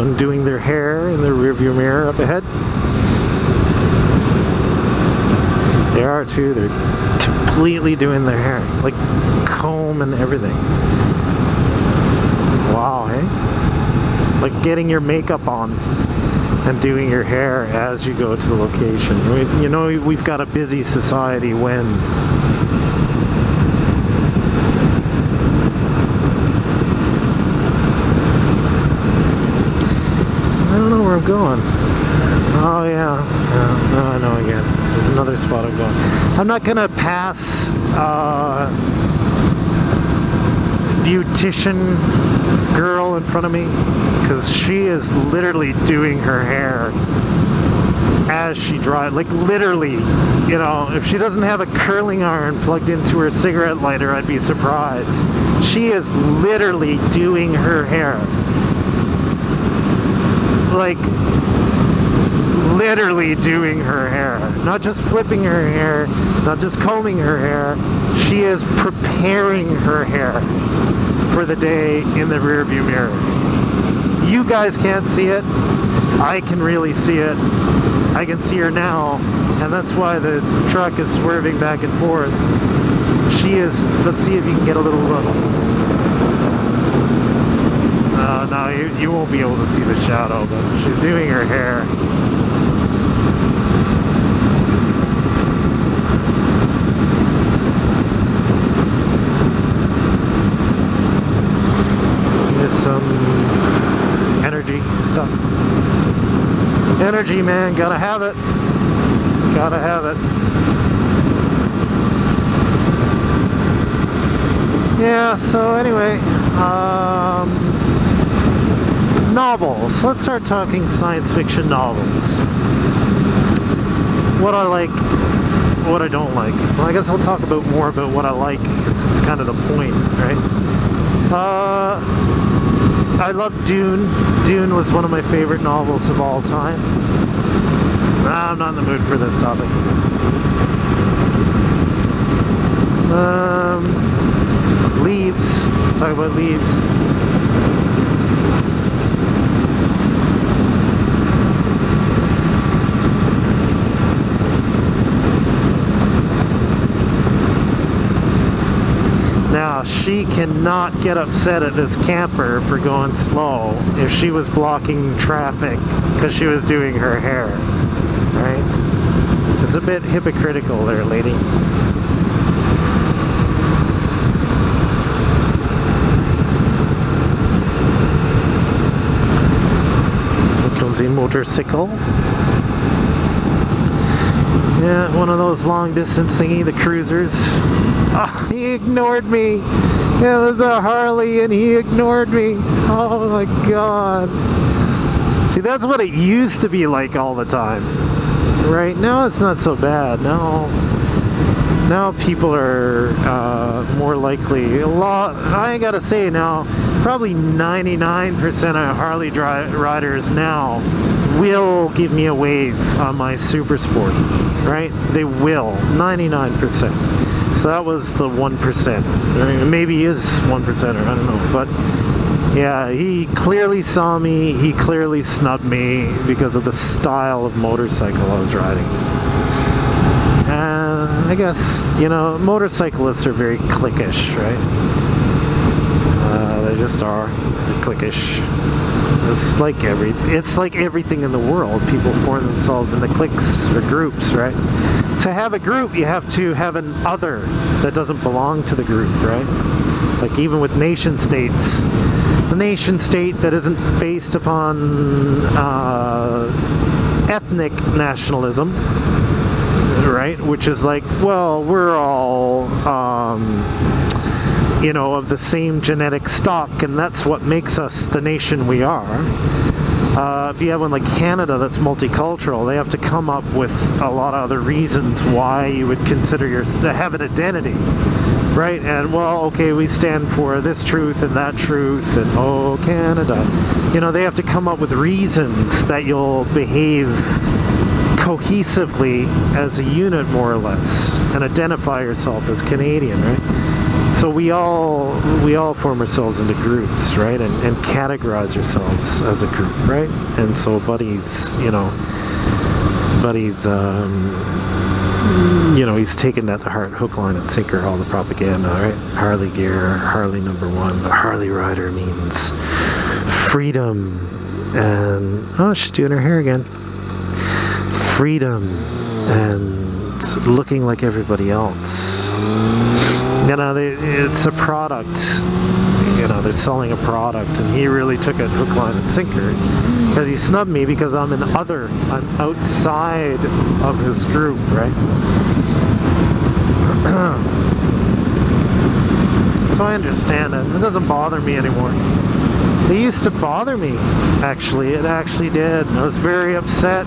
undoing their hair in the rearview mirror up ahead. They are too. They're completely doing their hair, like comb and everything. Wow, hey? Like getting your makeup on and doing your hair as you go to the location. You know, we've got a busy society when I don't know where I'm going. Oh yeah, no, I know again. There's another spot I'm going. I'm not gonna pass beautician girl in front of me because she is literally doing her hair as she drives. Like literally, you know, if she doesn't have a curling iron plugged into her cigarette lighter, I'd be surprised. She is literally doing her hair. Like literally doing her hair, not just flipping her hair, not just combing her hair. She is preparing her hair for the day in the rearview mirror. You guys can't see it. I can really see it. I can see her now, and that's why the truck is swerving back and forth. She is, let's see if you can get a little look. No, you won't be able to see the shadow, but she's doing her hair. There's some energy stuff. Energy, man, gotta have it. Gotta have it. Yeah, so anyway, novels. Let's start talking science fiction novels. What I like, what I don't like. Well, I guess I'll talk about more about what I like. It's kind of the point, right? I love Dune. Dune was one of my favorite novels of all time. I'm not in the mood for this topic. Leaves. Talk about Leaves. Now, she cannot get upset at this camper for going slow if she was blocking traffic because she was doing her hair, right? It's a bit hypocritical there, lady. Here comes a motorcycle. Yeah, one of those long distance thingy, the cruisers. Oh, he ignored me. It was a Harley and he ignored me. Oh my god. See, that's what it used to be like all the time. Right now it's not so bad. Now people are more likely. I gotta say now, probably 99% of Harley riders now will give me a wave on my Super Sport, right? They will, 99%. So that was the 1%. Maybe he is 1%er, I don't know. But yeah, he clearly saw me. He clearly snubbed me because of the style of motorcycle I was riding. And I guess, you know, motorcyclists are very cliquish, right? They just are. They're cliquish. It's like everything in the world. People form themselves into cliques or groups, right? To have a group, you have to have an other that doesn't belong to the group, right? Like even with nation states, the nation state that isn't based upon ethnic nationalism, right? Which is like, well, we're all you know, of the same genetic stock, and that's what makes us the nation we are. If you have one like Canada that's multicultural, they have to come up with a lot of other reasons why you would consider to have an identity, right? And well, okay, we stand for this truth and that truth, and oh, Canada. You know, they have to come up with reasons that you'll behave cohesively as a unit, more or less, and identify yourself as Canadian, right? So we all form ourselves into groups, right? And categorize ourselves as a group, right? And so Buddy's, he's taken that to heart, hook, line, and sinker, all the propaganda, right? Harley gear, Harley #1, Harley rider means freedom, and, oh, she's doing her hair again. Freedom, and looking like everybody else. It's a product. They're selling a product, and he really took it hook, line, and sinker. Because he snubbed me because I'm I'm outside of his group, right? So I understand it. It doesn't bother me anymore. It used to bother me, actually. It actually did. I was very upset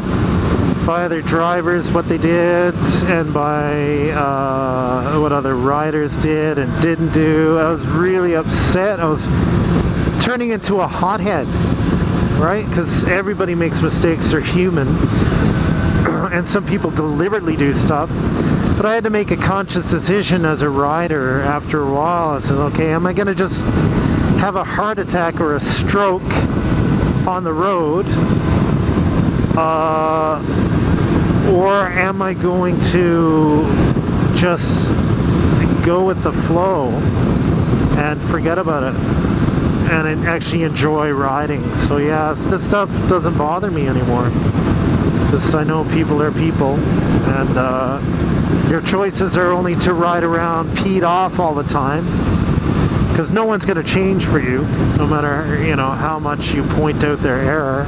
by other drivers, what they did, and by what other riders did and didn't do. I was really upset. I was turning into a hothead, right? Because everybody makes mistakes. They're human. And some people deliberately do stuff. But I had to make a conscious decision as a rider after a while. I said, okay, am I going to just have a heart attack or a stroke on the road? Or am I going to just go with the flow and forget about it and actually enjoy riding? So yeah, this stuff doesn't bother me anymore, because I know people are people, and your choices are only to ride around peed off all the time, because no one's going to change for you, no matter how much you point out their error.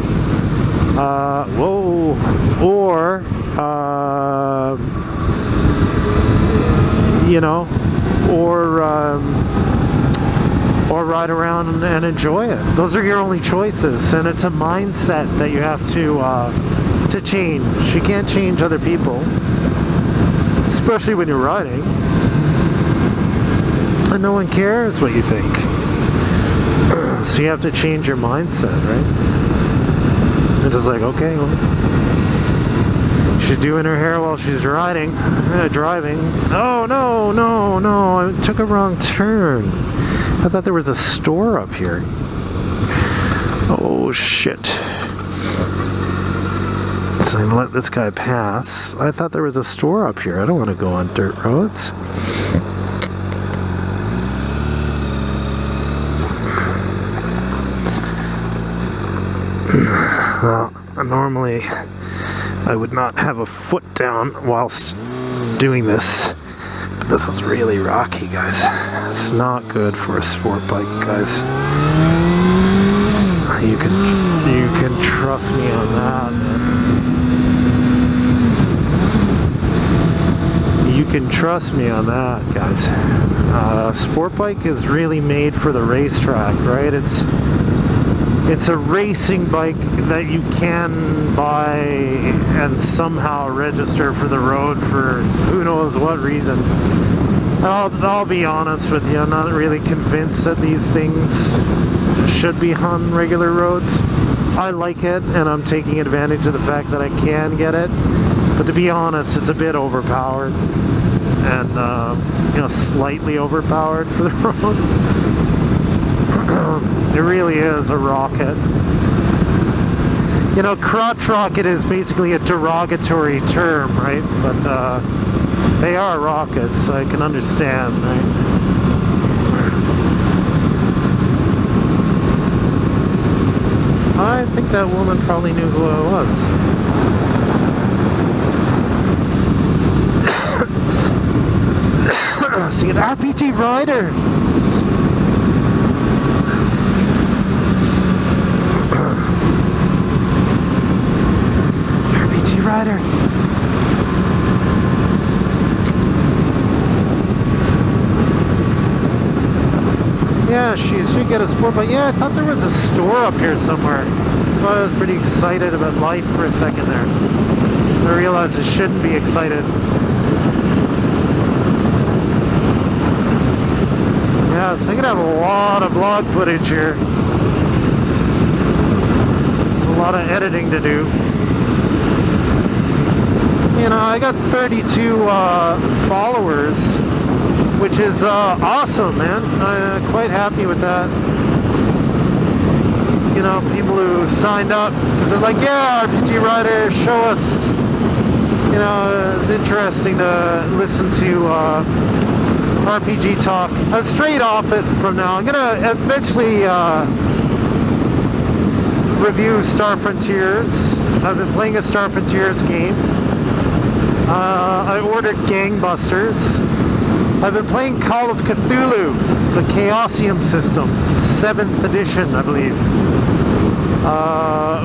Or ride around and enjoy it. Those are your only choices, and it's a mindset that you have to change. You can't change other people, especially when you're riding, and no one cares what you think. So you have to change your mindset, right? And just like, okay, well, she's doing her hair while she's driving. Oh, no, I took a wrong turn. I thought there was a store up here. Oh, shit. So I'm gonna let this guy pass. I thought there was a store up here. I don't want to go on dirt roads. Well, normally I would not have a foot down whilst doing this, but this is really rocky, guys. It's not good for a sport bike, guys. You can trust me on that, man. You can trust me on that, guys. Sport bike is really made for the racetrack, right? It's a racing bike that you can buy and somehow register for the road for who knows what reason. I'll be honest with you, I'm not really convinced that these things should be on regular roads. I like it, and I'm taking advantage of the fact that I can get it. But to be honest, it's a bit overpowered, and slightly overpowered for the road. It really is a rocket. Crotch rocket is basically a derogatory term, right? But they are rockets, so I can understand, right? I think that woman probably knew who I was. See, an RPG rider! Rider. Yeah, she should get a sport bike. Yeah, I thought there was a store up here somewhere. So I was pretty excited about life for a second there. I realized I shouldn't be excited. Yeah, so I'm gonna have a lot of vlog footage here. A lot of editing to do. I got 32 followers which is awesome, man. I'm quite happy with that. You know, people who signed up because they're like, yeah, RPG Writer, show us. You know, it's interesting to listen to RPG talk. Straight off it from now. I'm gonna eventually review Star Frontiers. I've been playing a Star Frontiers game. I ordered Gangbusters. I've been playing Call of Cthulhu, the Chaosium system, 7th edition, I believe,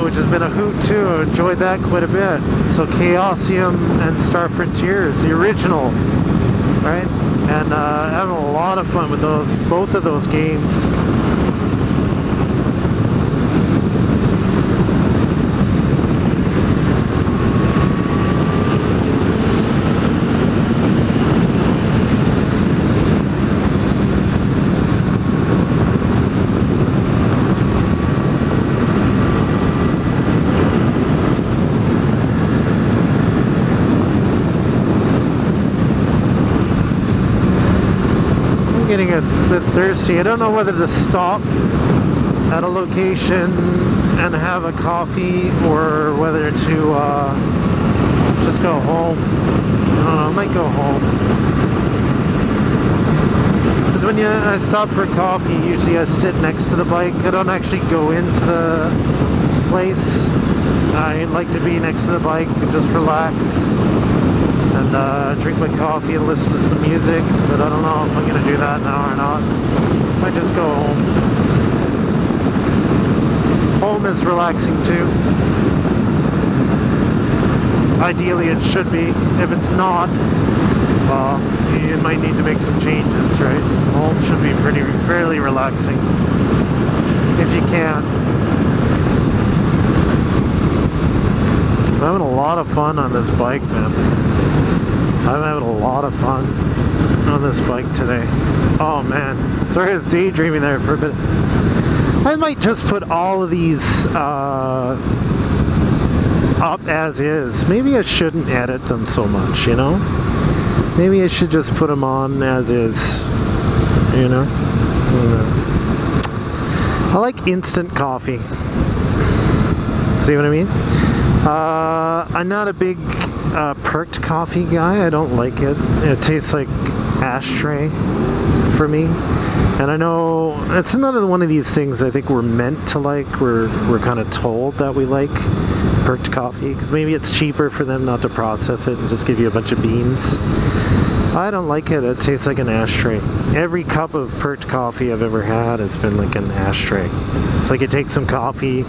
which has been a hoot too. I enjoyed that quite a bit. So Chaosium and Star Frontiers, the original, right? And having a lot of fun with those, both of those games. Getting a bit thirsty. I don't know whether to stop at a location and have a coffee or whether to just go home. I don't know, I might go home. Because when I stop for coffee, usually I sit next to the bike. I don't actually go into the place. I like to be next to the bike and just relax. And drink my coffee and listen to some music, but I don't know if I'm going to do that now or not. Might just go home. Home is relaxing too. Ideally it should be. If it's not, well, you might need to make some changes, right? Home should be fairly relaxing. If you can. I'm having a lot of fun on this bike, man. I'm having a lot of fun on this bike today. Oh man, sorry I was daydreaming there for a bit. I might just put all of these up as is. Maybe I shouldn't edit them so much, you know? Maybe I should just put them on as is, you know? I like instant coffee. See what I mean? I'm not a big perked coffee guy. I don't like it. It tastes like ashtray for me. And I know it's another one of these things I think we're meant to like. We're kind of told that we like perked coffee because maybe it's cheaper for them not to process it and just give you a bunch of beans. I don't like it. It tastes like an ashtray. Every cup of perked coffee I've ever had has been like an ashtray. It's like you take some coffee,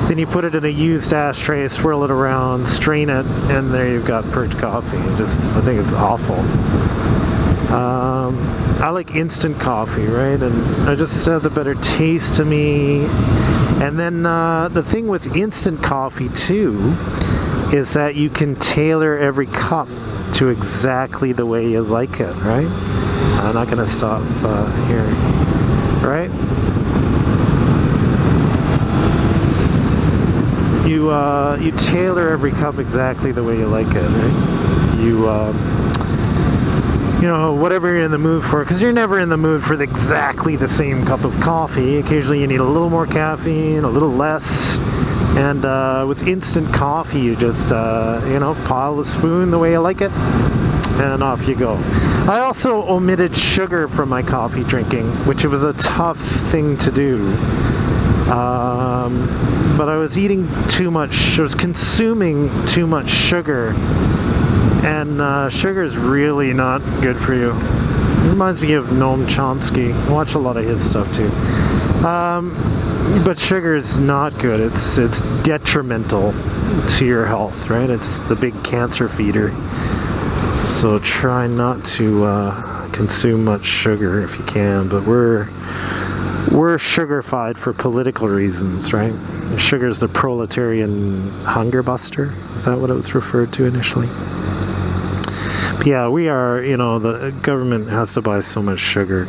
then you put it in a used ashtray, swirl it around, strain it, and there you've got perked coffee. I think it's awful. I like instant coffee, right? And it just has a better taste to me. And then the thing with instant coffee too is that you can tailor every cup to exactly the way you like it, right? I'm not going to stop here, right? You tailor every cup exactly the way you like it, right? You know, whatever you're in the mood for, because you're never in the mood for exactly the same cup of coffee. Occasionally you need a little more caffeine, a little less. And with instant coffee, you just, you know, pile the spoon the way you like it, and off you go. I also omitted sugar from my coffee drinking, which was a tough thing to do. But I was eating too much, I was consuming too much sugar. And sugar is really not good for you. It reminds me of Noam Chomsky. I watch a lot of his stuff too. But sugar is not good. It's detrimental to your health, right? It's the big cancer feeder. So try not to consume much sugar if you can. But we're sugar-fied for political reasons, right? Sugar is the proletarian hunger buster. Is that what it was referred to initially? But yeah, we are, you know, the government has to buy so much sugar.